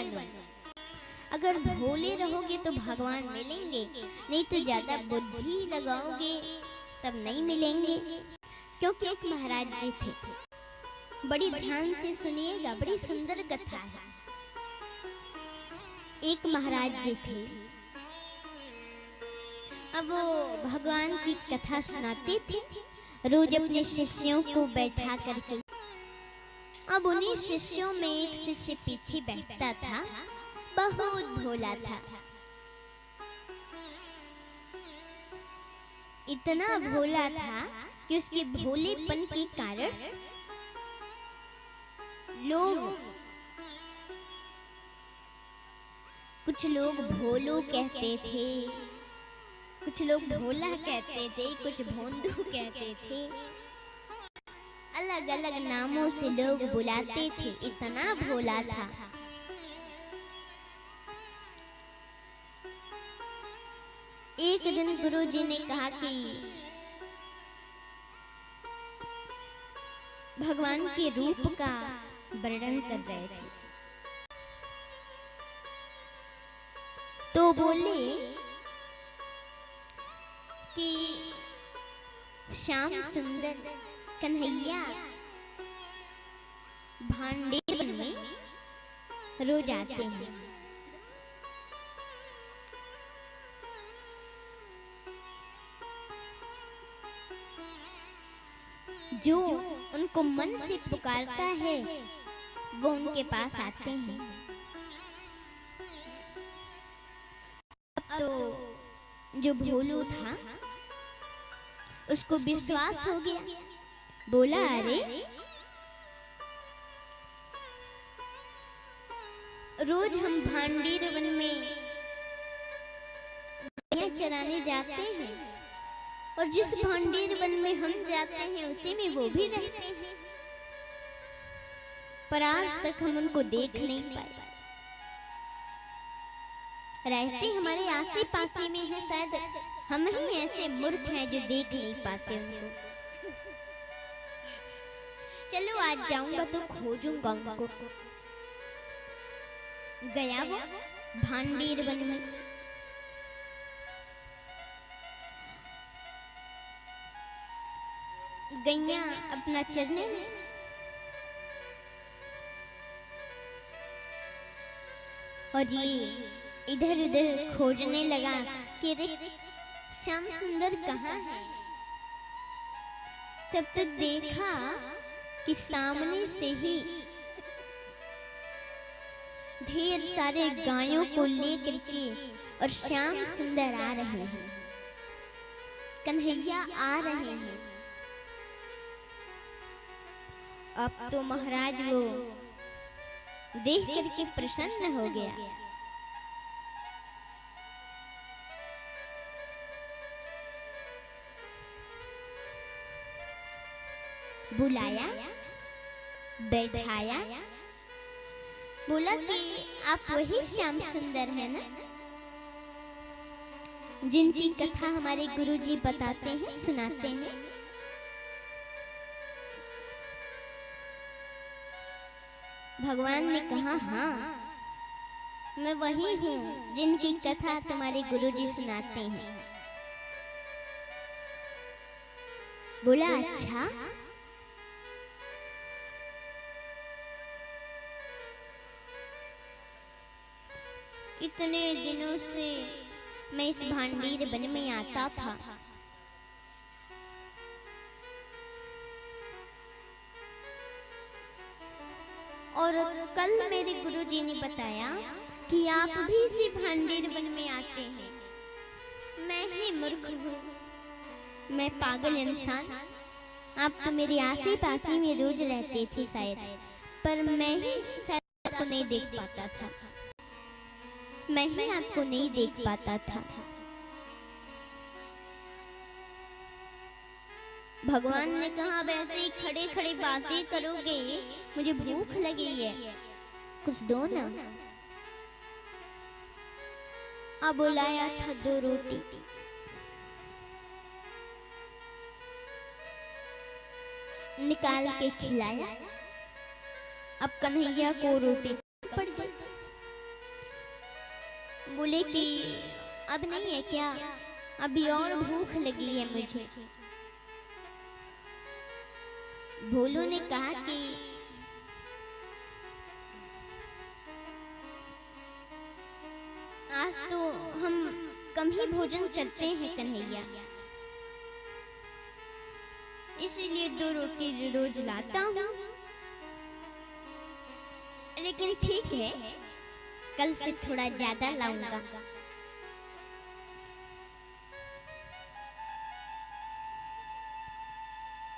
बनो। अगर भोले रहोगे तो भगवान मिलेंगे, नहीं तो ज्यादा बुद्धि लगाओगे तब नहीं मिलेंगे। क्योंकि एक महाराज जी थे, बड़ी ध्यान से सुनिएगा, बड़ी सुंदर कथा है। एक महाराज जी थे, अब वो भगवान की कथा सुनाते थे रोज अपने शिष्यों को बैठा करके। अब उन्हीं शिष्यों में एक शिष्य पीछे बैठता था, बहुत भोला था। इतना भोला था कि उसके भोलेपन के कारण कुछ लोग भोलू कहते थे, कुछ लोग भोला कहते थे, कुछ भोंदू कहते थे, अलग अलग नामों से लोग बुलाते थे। इतना भोला था। एक दिन गुरुजी ने कहा कि भगवान के रूप का वर्णन कर रहे थे, तो बोले कि श्याम सुंदर कन्हैया भांडेर में रोज आते हैं। जो उनको मन से पुकारता है वो उनके पास आते हैं। अब तो जो भोलू था उसको विश्वास हो गया, बोला अरे रोज हम भांडीर वन में गैया चराने जाते हैं और जिस भांडीर वन में हम जाते हैं उसी में वो भी रहते हैं, पर आज तक हम उनको देख नहीं पाए। रहते हमारे आसे पासे में है, शायद हम ही ऐसे मूर्ख हैं जो देख नहीं पाते उनको। चलो आज जाऊंगा तो खोजूंगा उनको। गया वो भांडीर वन में। गैया अपना चरने लगी और ये इधर उधर खोजने लगा कि श्याम सुंदर कहाँ है। तब तक देखा कि सामने से ही ढेर सारे गायों को लेकर के और श्याम सुंदर आ रहे हैं, कन्हैया आ रहे हैं। अब तो महाराज वो देख करके प्रसन्न हो गया। बुलाया, बैठाया, बोला कि आप वही श्याम सुंदर है ना जिनकी कथा हमारे गुरुजी बताते हैं, सुनाते हैं। भगवान ने कहा हाँ मैं वही हूँ जिनकी कथा तुम्हारे गुरुजी सुनाते हैं। बोला अच्छा, इतने दिनों से मैं इस भांडीर वन में आता था, और कल मेरे गुरुजी ने बताया कि आप भी इसी भांडीर वन में आते हैं। मैं ही मूर्ख हूँ, मैं पागल इंसान। आप तो मेरे आसे पासे में रोज रहते थे शायद, पर मैं ही शायद आपको नहीं देख पाता था, मैं ही आपको नहीं देख पाता था। भगवान ने कहा वैसे ही खड़े खड़े बातें करोगे, मुझे भूख लगी है, कुछ दो ना। अब बुलाया था 2 रोटी, निकाल के खिलाया। अब कन्हैया को रोटी पड़ गई। बोले कि अब नहीं है क्या, अभी और भूख लगी है मुझे। भोलू ने कहा कि आज तो हम कम ही भोजन करते हैं कन्हैया, इसीलिए 2 रोटी रोज लाता हूँ। लेकिन ठीक है, कल से थोड़ा ज्यादा लाऊंगा।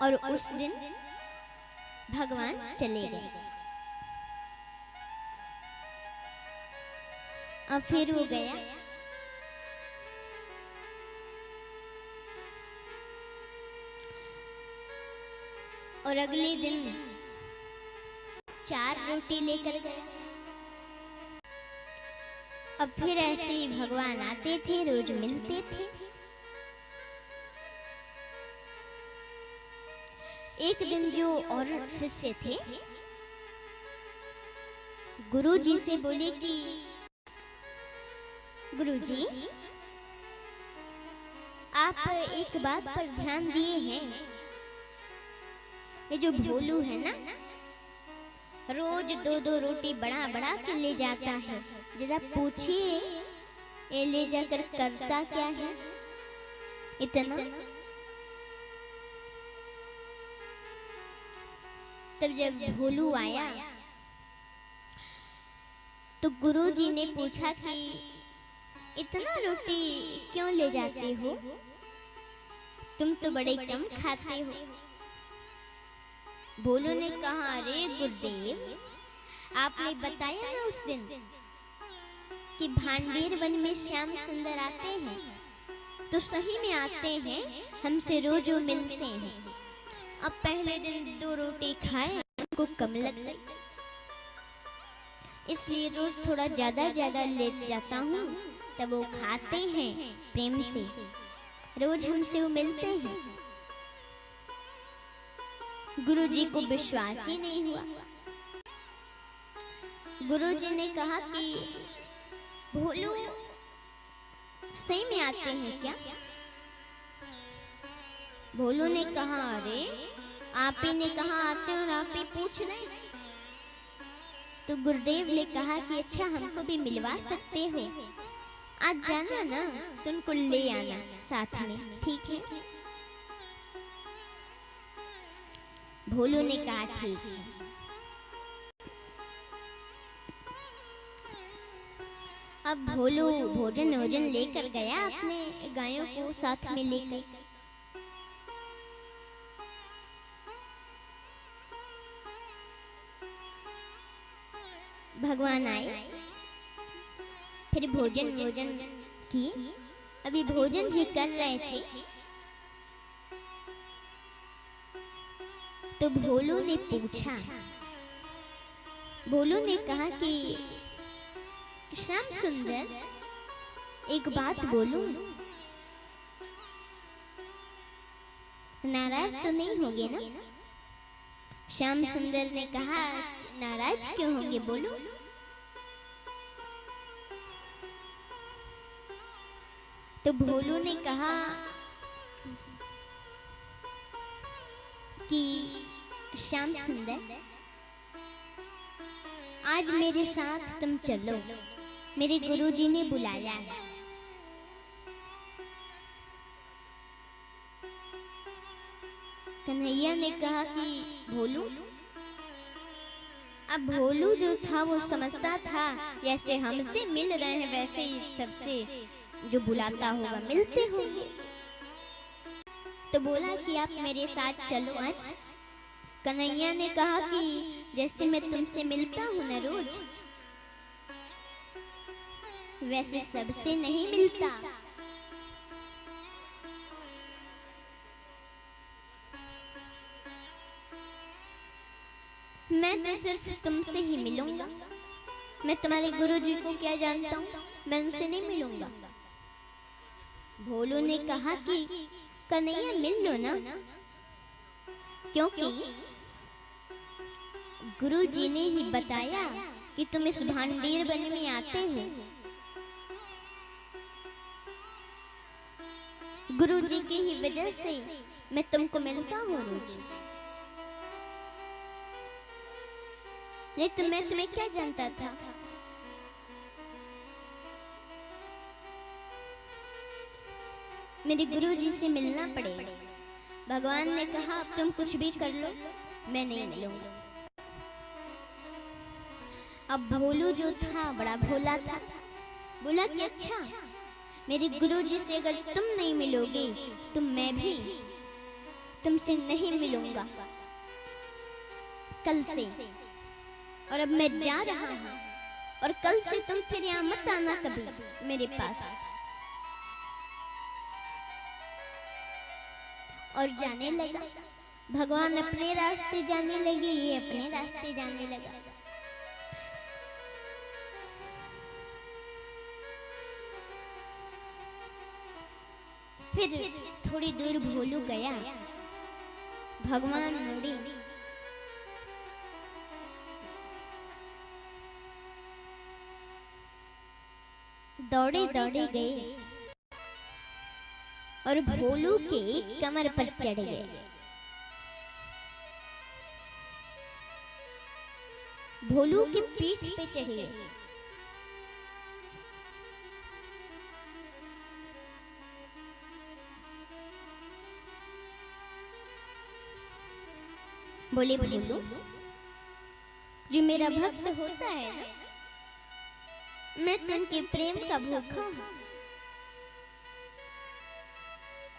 और उस दिन भगवान चले गए। अब फिर वो गया, और अगले दिन 4 रोटी लेकर गया। अब फिर ऐसे ही भगवान आते थे, रोज मिलते थे। एक दिन जो और शिष्य थे, गुरुजी से बोले कि गुरुजी, आप एक बात पर ध्यान दिए हैं, ये जो भोलू है ना, रोज 2-2 रोटी बड़ा बड़ा के ले जाता है। जरा पूछिए ये ले जाकर करता क्या है इतना। तब जब भोलू आया तो गुरुजी ने पूछा कि इतना रोटी क्यों ले जाते हो, तुम तो बड़े कम खाते हो। भोलू ने कहा, अरे गुरुदेव, आपने बताया ना उस दिन कि भांडेर वन में श्याम सुंदर आते हैं, तो सही में आते हैं, हमसे रोज वो मिलते हैं। अब पहले दिन 2 रोटी खाए, उनको कम लग गई, इसलिए रोज थोड़ा ज्यादा ले जाता हूँ। तब वो खाते हैं प्रेम से, रोज हमसे वो मिलते हैं। गुरुजी को विश्वास ही नहीं हुआ। गुरुजी ने कहा कि भोलू सही में आते हैं क्या? भोलू ने कहा, अरे आप ही ने कहा आते हैं और आप ही पूछ रहे। तो गुरुदेव ने कहा कि अच्छा, हमको भी मिलवा सकते हो, आज जाना ना तो उनको ले आना साथ में, ठीक है? भोलू ने कहा ठीक है। अब भोलू भोजन लेकर गया, अपने गायों को साथ में लेकर। भगवान आए, फिर भोजन की। अभी भोजन ही कर रहे थे तो भोलू ने पूछा, भोलू ने कहा कि श्याम सुंदर, एक बात बोलूं, नाराज तो नहीं होगे ना? श्याम सुंदर ने कहा, नाराज क्यों होंगे, बोलो। तो भोलू ने कहा कि श्याम सुंदर, आज मेरे साथ तुम चलो, मेरे गुरुजी ने बुलाया है। कन्हैया ने कहा कि भोलू, अब भोलू जो था वो समझता था जैसे हमसे मिल रहे हैं वैसे ही सबसे जो बुलाता होगा मिलते होंगे, तो बोला कि आप मेरे साथ चलो आज। कन्हैया ने कहा कि जैसे मैं तुमसे मिलता हूँ ना रोज, वैसे सबसे नहीं मिलता। मैं तो सिर्फ तुमसे ही मिलूंगा, मैं तुम्हारे गुरुजी को क्या जानता हूँ, मैं उनसे नहीं मिलूंगा। भोलू ने कहा कि कन्हैया मिल लो ना, क्योंकि गुरुजी ने ही बताया कि तुम इस भांडेर वन में आते हो, गुरु जी की ही वजह से मैं तुमको मिलता हूँ रोज। नहीं तो मैं तुम्हें क्या जानता था। मेरे गुरु जी से मिलना पड़ेगा। भगवान ने कहा अब तुम कुछ भी कर लो, मैं नहीं मिलूंगा। अब भोलू जो था बड़ा भोला था, बोला कि अच्छा मेरे गुरु जी से अगर तुम नहीं मिलोगे तो मैं भी तुमसे नहीं मिलूंगा कल से। और अब मैं जा रहा हूँ और कल से तुम फिर यहाँ मत आना कभी मेरे पास। और जाने लगा। भगवान अपने रास्ते जाने लगे, ये अपने रास्ते जाने लगा। फिर थोड़ी दूर भोलू गया, भगवान मुड़े। दौड़े दौड़े गए और भोलू के कमर पर चढ़ गए। भोलू के पीठ पे चढ़ गए। बोले भोलू जो मेरा भक्त होता है ना, मैं तुमके प्रेम का भूखा हूँ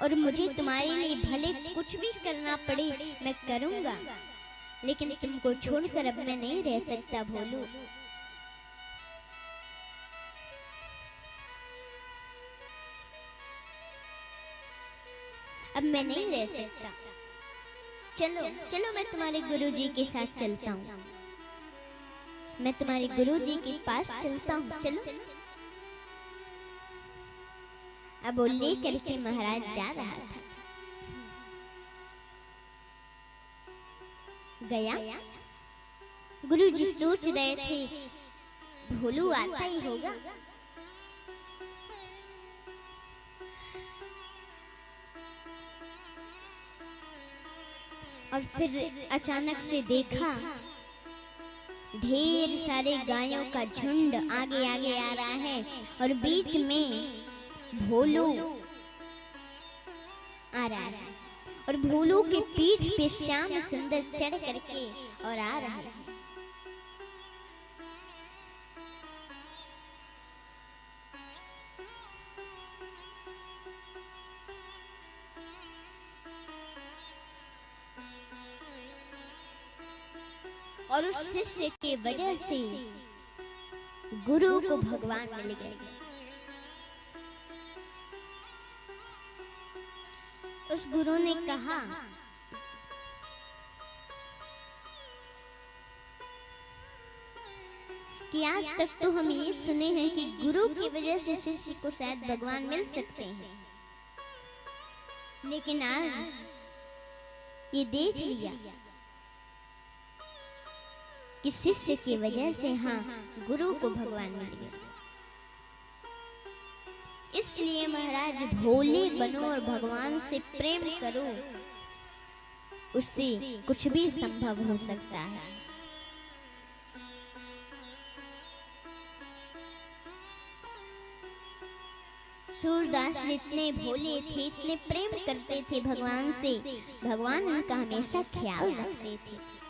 और मुझे तुम्हारे लिए भले कुछ भी करना पड़े मैं करूंगा, लेकिन तुमको छोड़कर अब मैं नहीं रह सकता भोलू। अब मैं नहीं रह सकता। चलो चलो मैं तुम्हारे गुरुजी के साथ चलता हूँ, मैं तुम्हारे गुरुजी के पास चलता हूँ, चलो। अब वो ले करके महाराज जा रहा था। गया, गुरुजी सोच रहे थे भोलू आता ही होगा। और फिर अचानक से देखा ढेर सारे गायों का झुंड आगे आगे आ रहा है और बीच में भोलू आ रहा है और भोलू के पीठ पे श्याम सुंदर चढ़ करके और आ रहा है। और उस शिष्य के वजह से गुरु को भगवान मिल गए। उस गुरु ने कहा कि आज तक तो हम ये सुने हैं कि गुरु की वजह से शिष्य को शायद भगवान मिल सकते हैं, लेकिन आज ये देख लिया कि शिष्य की वजह से हाँ गुरु को भगवान मिल गए। इसलिए महाराज भोले बनो और भगवान से प्रेम करो, उससे कुछ भी संभव हो सकता है। सूरदास इतने भोले थे, इतने प्रेम करते थे भगवान से, भगवान उनका हमेशा ख्याल रखते थे।